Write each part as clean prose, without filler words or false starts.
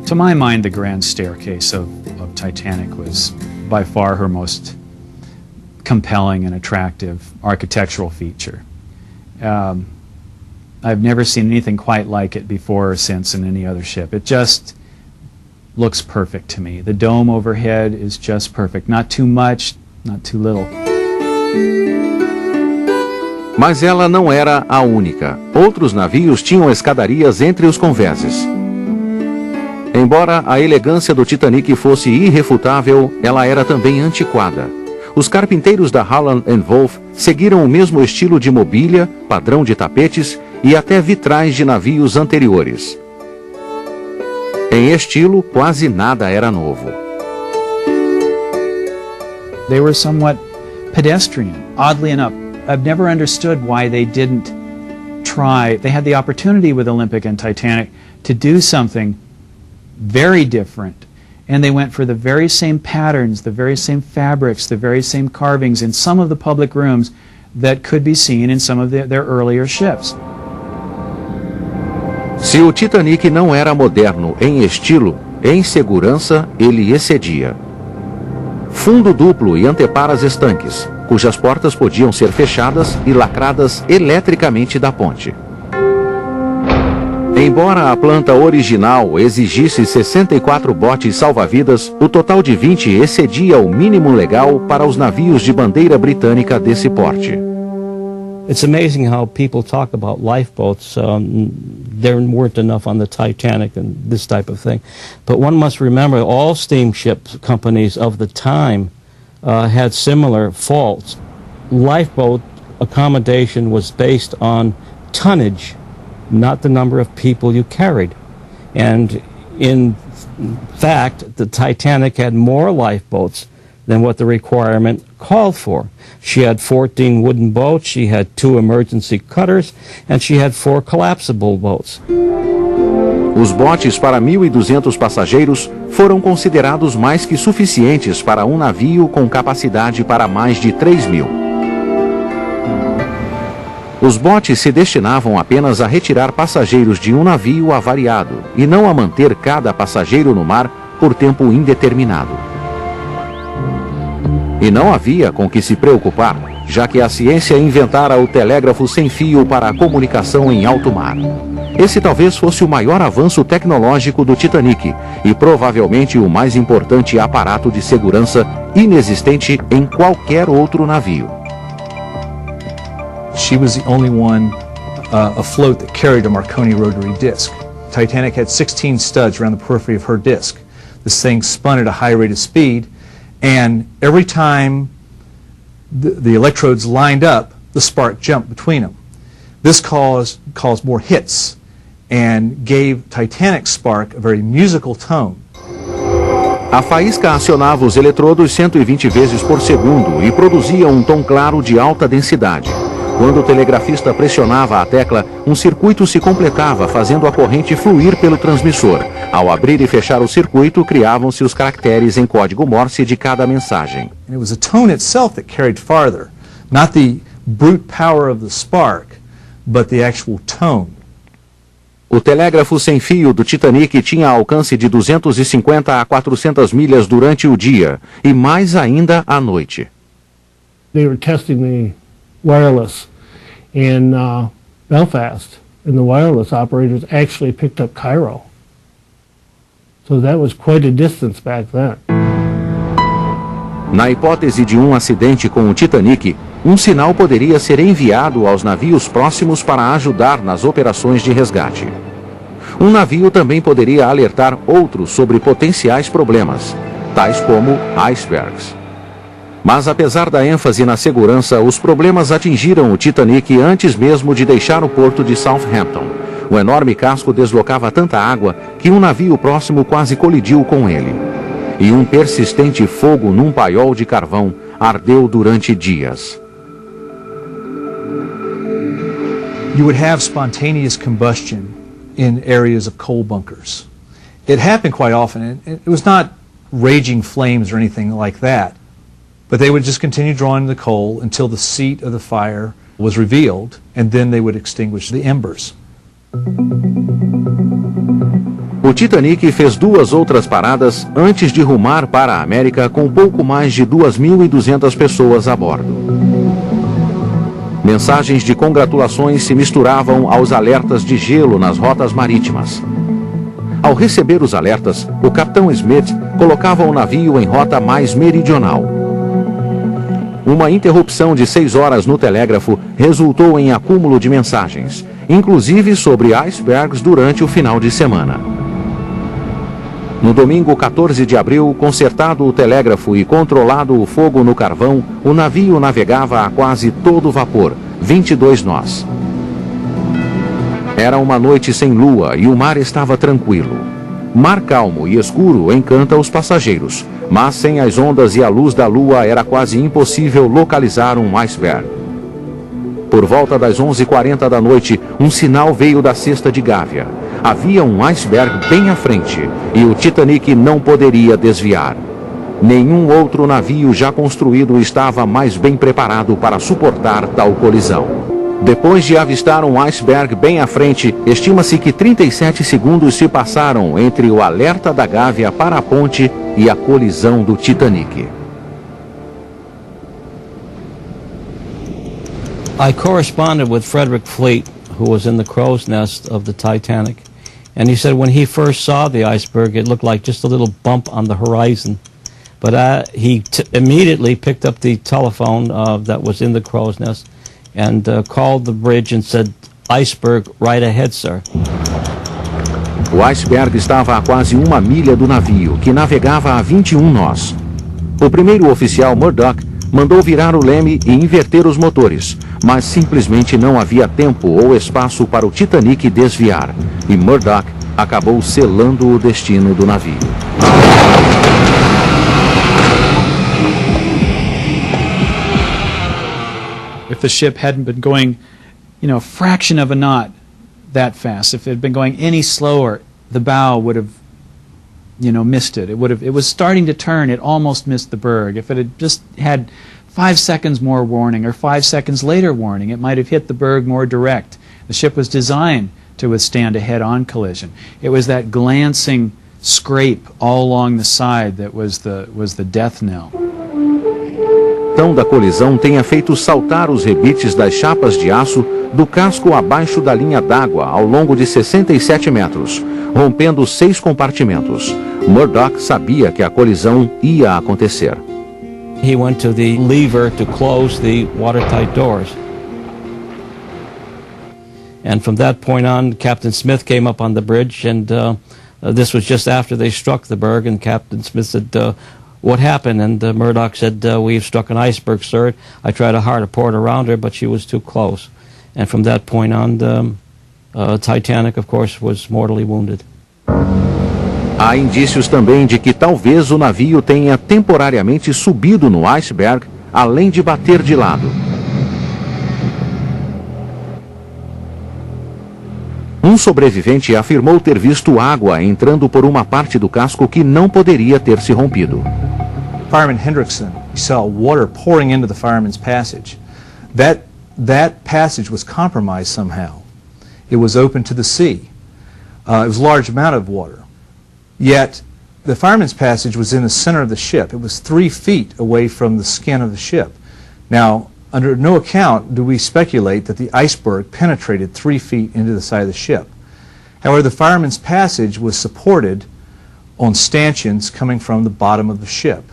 To my mind, the grand staircase of Titanic was by far her most compelling and attractive architectural feature. I've never seen anything quite like it before or since in any other ship. It just looks perfect to me. The dome overhead is just perfect. Not too much, not too little. Mas ela não era a única. Outros navios tinham escadarias entre os convéses. Embora a elegância do Titanic fosse irrefutável, ela era também antiquada. Os carpinteiros da Harland & Wolff seguiram o mesmo estilo de mobília, padrão de tapetes e até vitrais de navios anteriores. Em estilo, quase nada era novo. They were somewhat pedestrian, oddly enough. I've never understood why they didn't try. They had the opportunity with Olympic and Titanic to do something very different, and they went for the very same patterns, the very same fabrics, the very same carvings in some of the public rooms that could be seen in some of their earlier ships. Se o Titanic não era moderno em estilo, em segurança ele excedia. Fundo duplo e anteparas estanques, cujas portas podiam ser fechadas e lacradas eletricamente da ponte. Embora a planta original exigisse 64 botes salva-vidas, o total de 20 excedia o mínimo legal para os navios de bandeira britânica desse porte. It's amazing how people talk about lifeboats. There weren't enough on the Titanic and this type of thing. But one must remember all steamship companies of the time had similar faults. Lifeboat accommodation was based on tonnage, not the number of people you carried. And in fact, the Titanic had more lifeboats than what the requirement called for. She had 14 wooden boats, she had 2 emergency cutters, and she had 4 collapsible boats. Os botes para 1.200 passageiros foram considerados mais que suficientes para um navio com capacidade para mais de 3.000. Os botes se destinavam apenas a retirar passageiros de um navio avariado e não a manter cada passageiro no mar por tempo indeterminado. E não havia com que se preocupar, já que a ciência inventara o telégrafo sem fio para a comunicação em alto mar. Esse talvez fosse o maior avanço tecnológico do Titanic e provavelmente o mais importante aparato de segurança inexistente em qualquer outro navio. She was the only one afloat that carried a Marconi rotary disc. Titanic had 16 studs around the periphery of her disc. This thing spun at a high rate of speed, and every time the electrodes lined up, the spark jumped between them. This caused more hits and gave Titanic's spark a very musical tone. A faísca acionava os eletrodos 120 vezes por segundo e produzia um tom claro de alta densidade. Quando o telegrafista pressionava a tecla, um circuito se completava, fazendo a corrente fluir pelo transmissor. Ao abrir e fechar o circuito, criavam-se os caracteres em código Morse de cada mensagem. And it was the tone itself that carried farther, not the brute power of the spark, but the actual tone. O telégrafo sem fio do Titanic tinha alcance de 250 a 400 milhas durante o dia, e mais ainda à noite. They were testing the wireless in Belfast, and the wireless operators actually picked up Cairo. So that was quite a distance back then. Na hipótese de um acidente com o Titanic, um sinal poderia ser enviado aos navios próximos para ajudar nas operações de resgate. Um navio também poderia alertar outros sobre potenciais problemas, tais como icebergs. Mas apesar da ênfase na segurança, os problemas atingiram o Titanic antes mesmo de deixar o porto de Southampton. O enorme casco deslocava tanta água que um navio próximo quase colidiu com ele. E um persistente fogo num paiol de carvão ardeu durante dias. You would have spontaneous combustion in areas of coal bunkers. It happened quite often. It was not raging flames or anything like that, but they would just continue drawing the coal until the seat of the fire was revealed, and then they would extinguish the embers. O Titanic fez 2 outras paradas antes de rumar para a América com pouco mais de 2.200 pessoas a bordo. Mensagens de congratulações se misturavam aos alertas de gelo nas rotas marítimas. Ao receber os alertas, o capitão Smith colocava o navio em rota mais meridional. Uma interrupção de 6 horas no telégrafo resultou em acúmulo de mensagens, inclusive sobre icebergs durante o final de semana. No domingo 14 de abril, consertado o telégrafo e controlado o fogo no carvão, o navio navegava a quase todo vapor, 22 nós. Era uma noite sem lua e o mar estava tranquilo. Mar calmo e escuro encanta os passageiros, mas sem as ondas e a luz da lua era quase impossível localizar um iceberg. Por volta das 11h40 da noite, um sinal veio da cesta de Gávea. Havia um iceberg bem à frente e o Titanic não poderia desviar. Nenhum outro navio já construído estava mais bem preparado para suportar tal colisão. Depois de avistar um iceberg bem à frente, estima-se que 37 segundos se passaram entre o alerta da Gávea para a ponte e a colisão do Titanic. I corresponded with Frederick Fleet, who was in the crow's nest of the Titanic, and he said when he first saw the iceberg, it looked like just a little bump on the horizon. But he immediately picked up the telephone that was in the crow's nest and called the bridge and said, "Iceberg right ahead, sir." O iceberg estava a quase 1 milha do navio, que navegava a 21 nós. O primeiro oficial Murdoch mandou virar o leme e inverter os motores, mas simplesmente não havia tempo ou espaço para o Titanic desviar, e Murdoch acabou selando o destino do navio. If the ship hadn't been going, a fraction of a knot that fast, if it had been going any slower, the bow would have, missed it. It was starting to turn, it almost missed the berg. If it had just had 5 seconds more warning or 5 seconds later warning, it might have hit the berg more direct. The ship was designed to withstand a head-on collision. It was that glancing scrape all along the side that was the death knell. Então da colisão tenha feito saltar os rebites das chapas de aço do casco abaixo da linha d'água ao longo de 67 metros, rompendo 6 compartimentos. Murdoch sabia que a colisão ia acontecer. He went to the lever to close the watertight doors. And from that point on, Captain Smith came up on the bridge, and this was just after they struck the berg, and Captain Smith said, "What happened?" And Murdoch said, "We've struck an iceberg, sir. I tried hard to port around her, but she was too close." And from that point on, Titanic, of course, was mortally wounded. Há indícios também de que talvez o navio tenha temporariamente subido no iceberg, além de bater de lado. Um sobrevivente afirmou ter visto água entrando por uma parte do casco que não poderia ter se rompido. Fireman Hendrickson, he saw water pouring into the fireman's passage. That passage was compromised somehow. It was open to the sea. It was a large amount of water. Yet, the fireman's passage was in the center of the ship. It was 3 feet away from the skin of the ship. Now, under no account do we speculate that the iceberg penetrated 3 feet into the side of the ship. However, the fireman's passage was supported on stanchions coming from the bottom of the ship.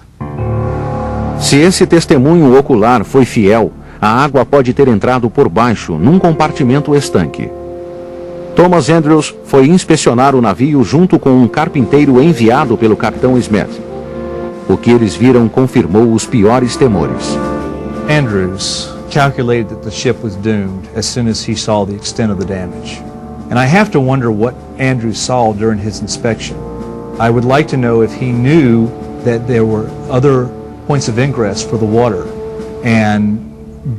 Se esse testemunho ocular foi fiel, a água pode ter entrado por baixo, num compartimento estanque. Thomas Andrews foi inspecionar o navio junto com um carpinteiro enviado pelo capitão Smith. O que eles viram confirmou os piores temores. Andrews calculated that the ship was doomed as soon as he saw the extent of the damage. And I have to wonder what Andrews saw during his inspection. I would like to know if he knew that there were other points of ingress for the water, and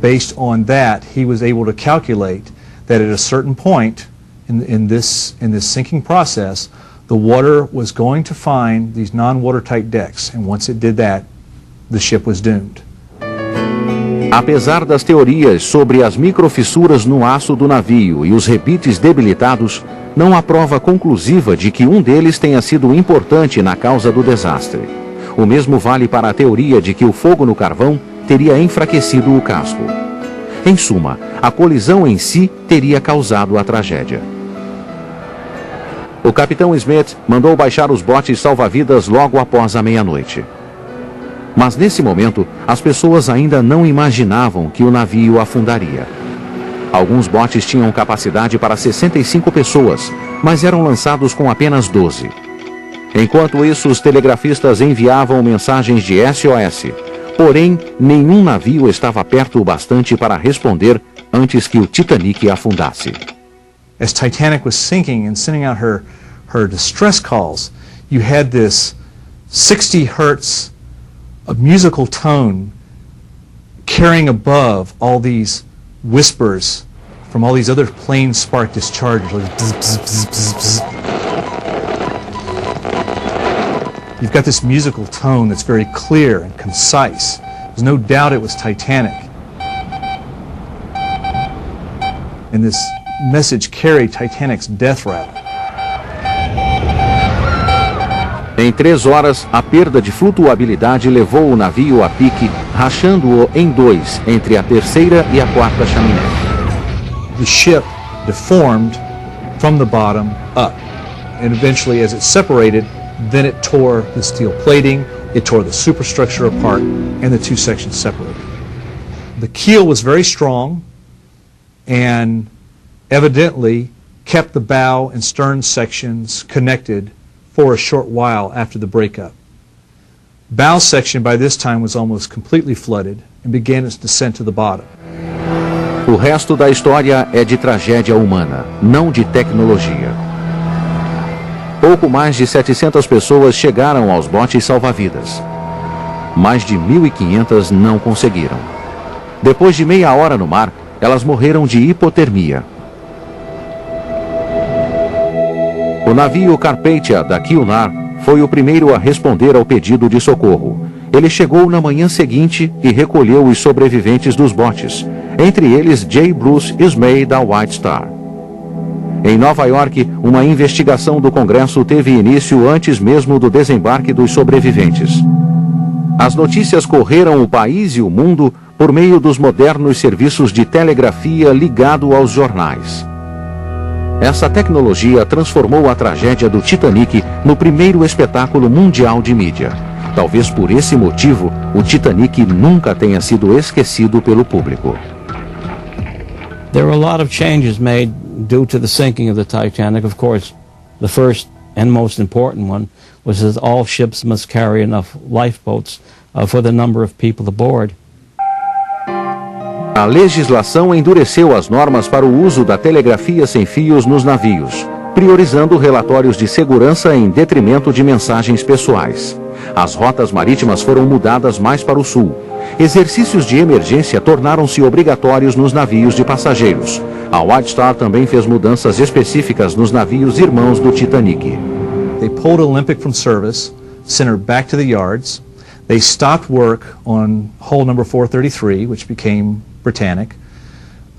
based on that he was able to calculate that at a certain point in this sinking process, the water was going to find these non-watertight decks, and once it did that, the ship was doomed. Apesar das teorias sobre as microfissuras no aço do navio e os rebites debilitados, não há prova conclusiva de que um deles tenha sido importante na causa do desastre. O mesmo vale para a teoria de que o fogo no carvão teria enfraquecido o casco. Em suma, a colisão em si teria causado a tragédia. O capitão Smith mandou baixar os botes salva-vidas logo após a meia-noite. Mas nesse momento, as pessoas ainda não imaginavam que o navio afundaria. Alguns botes tinham capacidade para 65 pessoas, mas eram lançados com apenas 12. Enquanto isso, os telegrafistas enviavam mensagens de SOS. Porém, nenhum navio estava perto o bastante para responder antes que o Titanic afundasse. As Titanic was sinking and sending out her distress calls, you had this 60 hertz of musical tone carrying above all these whispers from all these other plane spark discharges. Like bzz, bzz, bzz, bzz, bzz. You've got this musical tone that's very clear and concise. There's no doubt it was Titanic. And this message carried Titanic's death rattle. Em 3 horas, a perda de flutuabilidade levou o navio a pique, rachando-o em 2 entre a terceira e a quarta chaminé. The ship deformed from the bottom up, and eventually as it separated, then it tore the steel plating, it tore the superstructure apart, and the two sections separated. The keel was very strong and evidently kept the bow and stern sections connected for a short while after the breakup. Bow section by this time was almost completely flooded and began its descent to the bottom. O resto da história é de tragédia humana, não de tecnologia. Pouco mais de 700 pessoas chegaram aos botes salva-vidas. Mais de 1.500 não conseguiram. Depois de meia hora no mar, elas morreram de hipotermia. O navio Carpathia da Cunard foi o primeiro a responder ao pedido de socorro. Ele chegou na manhã seguinte e recolheu os sobreviventes dos botes, entre eles J. Bruce Ismay da White Star. Em Nova York, uma investigação do Congresso teve início antes mesmo do desembarque dos sobreviventes. As notícias correram o país e o mundo por meio dos modernos serviços de telegrafia ligado aos jornais. Essa tecnologia transformou a tragédia do Titanic no primeiro espetáculo mundial de mídia. Talvez por esse motivo, o Titanic nunca tenha sido esquecido pelo público. There were a lot of changes made due to the sinking of the Titanic. Of course, the first and most important one was that all ships must carry enough lifeboats for the number of people aboard. A legislação endureceu as normas para o uso da telegrafia sem fios nos navios, priorizando relatórios de segurança em detrimento de mensagens pessoais. As rotas marítimas foram mudadas mais para o sul. Exercícios de emergência tornaram-se obrigatórios nos navios de passageiros. A White Star também fez mudanças específicas nos navios irmãos do Titanic. They pulled Olympic from service, sent her back to the yards. They stopped work on hull number 433, which became Britannic,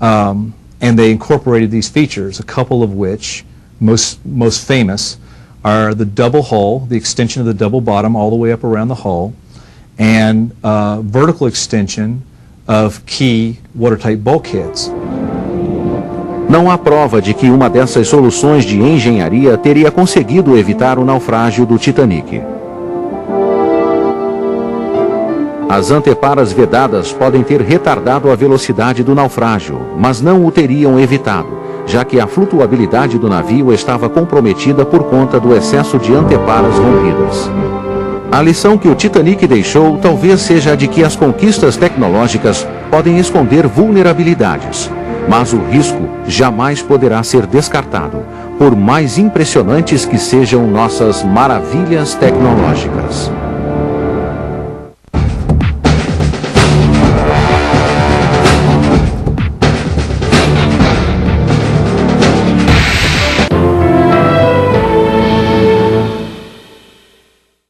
and they incorporated these features, a couple of which, most famous, are the double hull, the extension of the double bottom all the way up around the hull, and vertical extension of key watertight bulkheads. Não há prova de que uma dessas soluções de engenharia teria conseguido evitar o naufrágio do Titanic. As anteparas vedadas podem ter retardado a velocidade do naufrágio, mas não o teriam evitado, já que a flutuabilidade do navio estava comprometida por conta do excesso de anteparas rompidas. A lição que o Titanic deixou talvez seja a de que as conquistas tecnológicas podem esconder vulnerabilidades, mas o risco jamais poderá ser descartado, por mais impressionantes que sejam nossas maravilhas tecnológicas.